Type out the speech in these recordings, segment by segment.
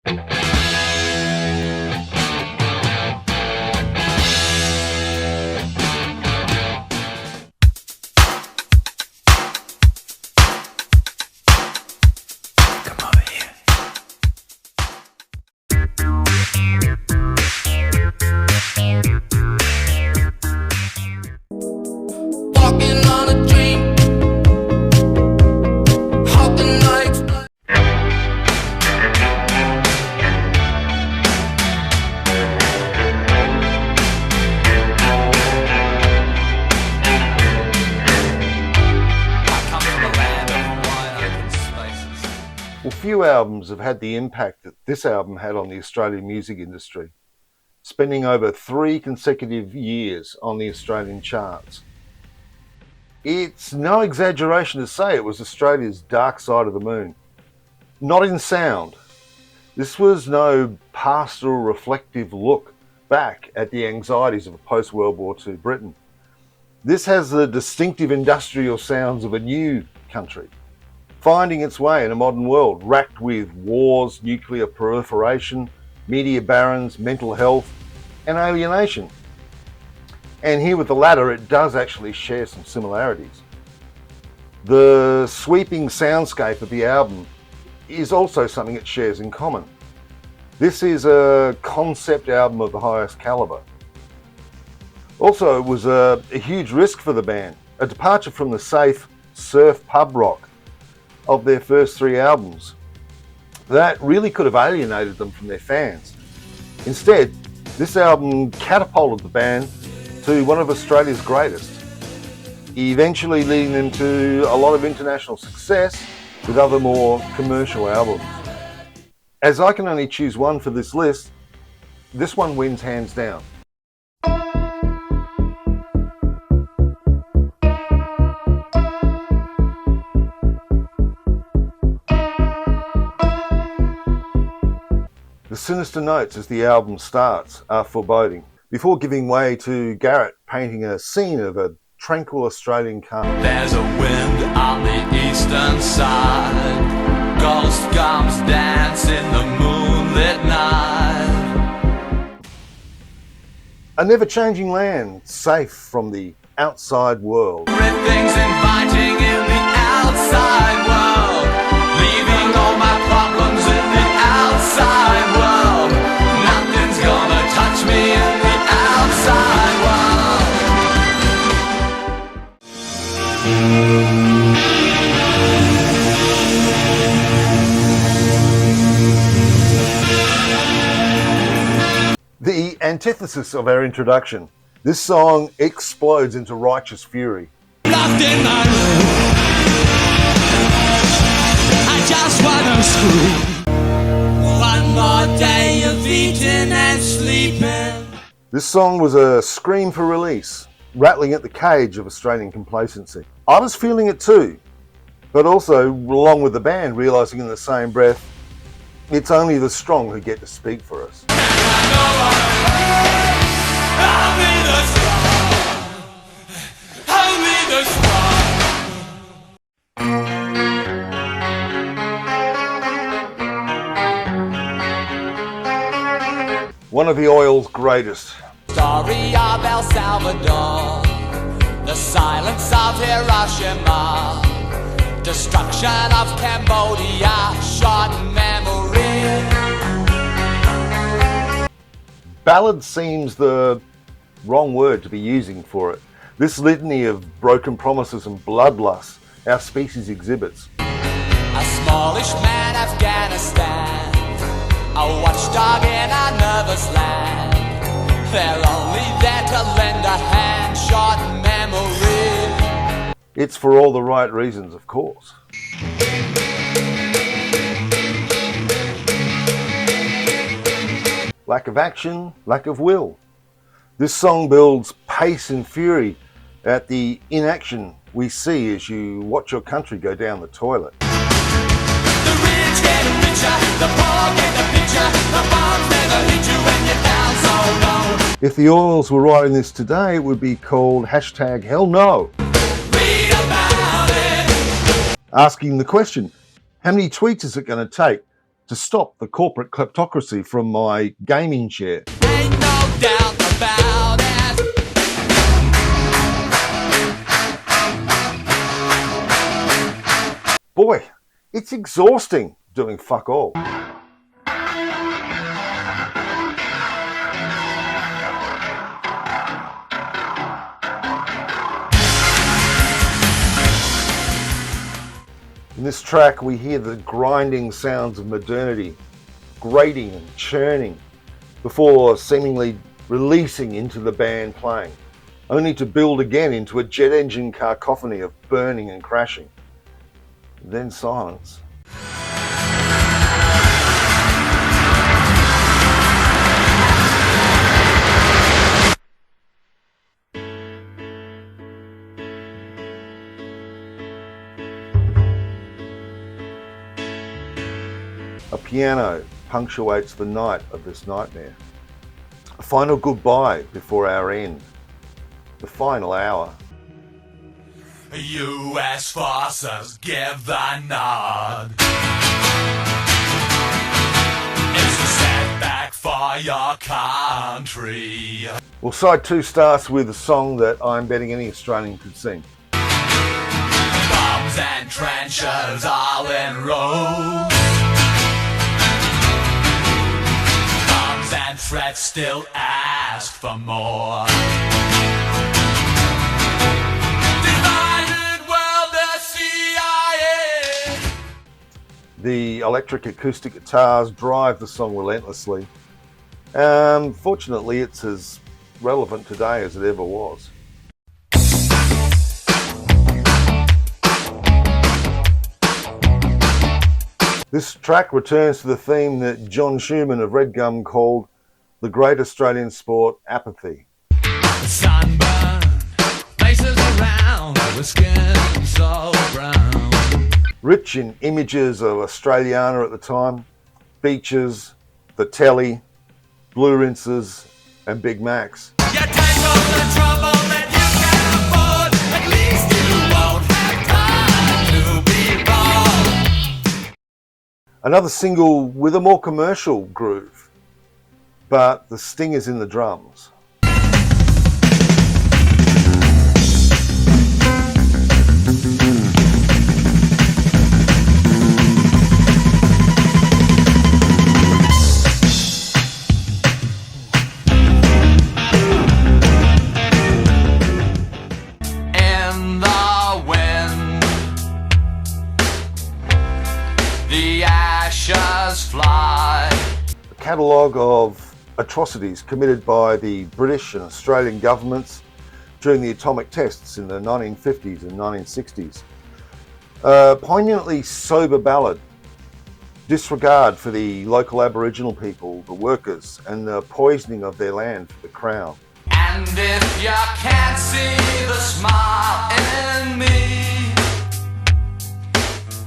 Well, few albums have had the impact that this album had on the Australian music industry, spending over 3 consecutive years on the Australian charts. It's no exaggeration to say it was Australia's Dark Side of the Moon. Not in sound. This was no pastoral, reflective look back at the anxieties of a post-World War II Britain. This has the distinctive industrial sounds of a new country, finding its way in a modern world racked with wars, nuclear proliferation, media barons, mental health, and alienation. And here with the latter, it does actually share some similarities. The sweeping soundscape of the album is also something it shares in common. This is a concept album of the highest caliber. Also, it was a huge risk for the band, a departure from the safe surf pub rock of their first 3 albums. That really could have alienated them from their fans. Instead, this album catapulted the band to one of Australia's greatest, eventually leading them to a lot of international success with other more commercial albums. As I can only choose one for this list, this one wins hands down. The sinister notes as the album starts are foreboding, before giving way to Garrett painting a scene of a tranquil Australian calm. There's a wind on the eastern side, ghost comes dance in the moonlit night. A never-changing land, safe from the outside world. Everything's inviting in the outside world, leaving all my problems in the outside world. Nothing's gonna touch me in the outside world. The antithesis of our introduction, this song explodes into righteous fury. Locked in my room, I just wanna scream. One more day of eating and sleeping. This song was a scream for release, rattling at the cage of Australian complacency. I was feeling it too, but also, along with the band, realising in the same breath, it's only the strong who get to speak for us. One of the oil's greatest. Story of El Salvador, the silence of Hiroshima, destruction of Cambodia, short memory. Ballad seems the wrong word to be using for it. This litany of broken promises and bloodlust our species exhibits. A smallish man, Afghanistan, a watchdog in our nervous land. They're only there to lend a hand, short memory. It's for all the right reasons, of course. Lack of action, lack of will. This song builds pace and fury at the inaction we see as you watch your country go down the toilet. The rich getting richer, the poor get the picture, the bombs never hit you when you're down so low. If the oils were writing this today, it would be called #HellNo. Read about it. Asking the question, how many tweets is it going to take to stop the corporate kleptocracy from my gaming chair. Ain't no doubt about it. Boy, it's exhausting doing fuck all. In this track, we hear the grinding sounds of modernity, grating and churning, before seemingly releasing into the band playing, only to build again into a jet engine cacophony of burning and crashing. Then silence. A piano punctuates the night of this nightmare. A final goodbye before our end. The final hour. US forces give the nod. It's a setback for your country. Well, side 2 starts with a song that I'm betting any Australian could sing. Bombs and trenches all in rows. Bombs and threats still ask for more. The electric acoustic guitars drive the song relentlessly. Fortunately, it's as relevant today as it ever was. This track returns to the theme that John Schumann of Red Gum called the great Australian sport, apathy. Sunburn, faces around with skin so brown. Rich in images of Australiana at the time, beaches, the telly, blue rinses and Big Macs. You take all the trouble that you can afford. At least you won't have time to be bored. Another single with a more commercial groove, but the sting is in the drums. Fly. A catalogue of atrocities committed by the British and Australian governments during the atomic tests in the 1950s and 1960s. A poignantly sober ballad, disregard for the local Aboriginal people, the workers, and the poisoning of their land for the Crown. And if you can't see the smile in me,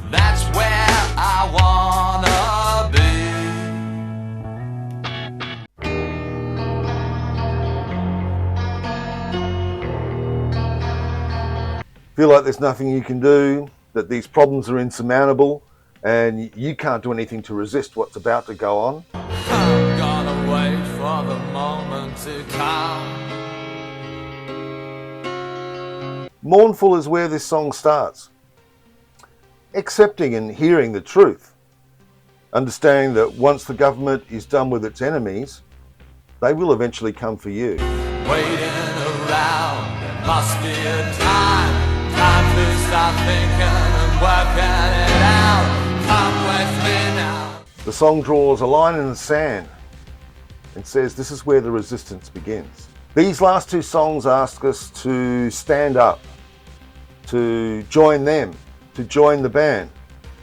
that's where I wanna be. Feel like there's nothing you can do, that these problems are insurmountable, and you can't do anything to resist what's about to go on. I'm gonna wait for the moment to come. Mournful is where this song starts. Accepting and hearing the truth. Understanding that once the government is done with its enemies, they will eventually come for you. Waiting around, there must be a time to start thinking and working it out. Come with me now. The song draws a line in the sand and says this is where the resistance begins. These last 2 songs ask us to stand up, to join them, to join the band,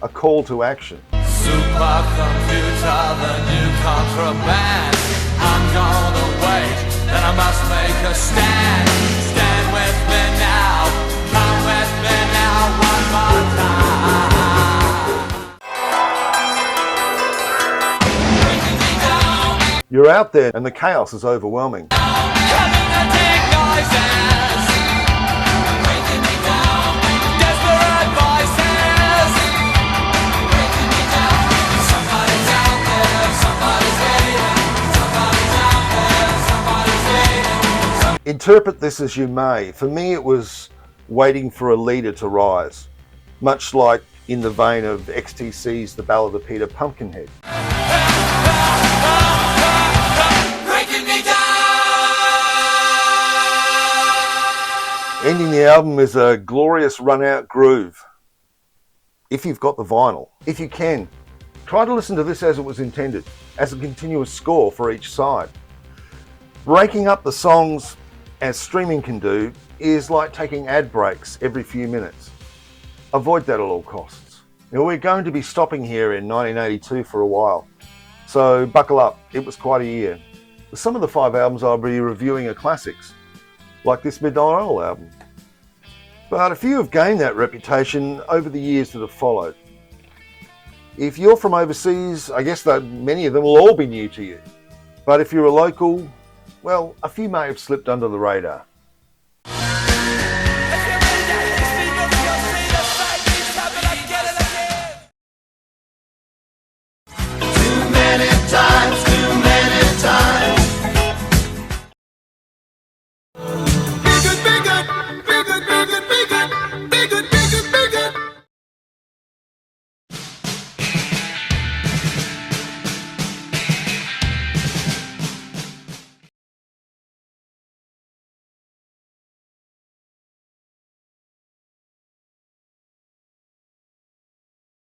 a call to action. Supercomputer, the new contraband. I'm gonna wait, then I must make a stand. Stand with me now, come with me now one more time. You're out there and the chaos is overwhelming. Lunatic noises, desperate voices. Somebody tell Interpret this as you may. For me, it was waiting for a leader to rise, much like in the vein of XTC's The Ballad of Peter Pumpkinhead. Breaking me down. Ending the album is a glorious run-out groove. If you've got the vinyl, if you can, try to listen to this as it was intended, as a continuous score for each side. Breaking up the songs, as streaming can do, is like taking ad breaks every few minutes. Avoid that at all costs. Now, we're going to be stopping here in 1982 for a while, so buckle up, it was quite a year. Some of the 5 albums I'll be reviewing are classics, like this Midnight Oil album. But a few have gained that reputation over the years that have followed. If you're from overseas, I guess that many of them will all be new to you. But if you're a local, well, a few may have slipped under the radar.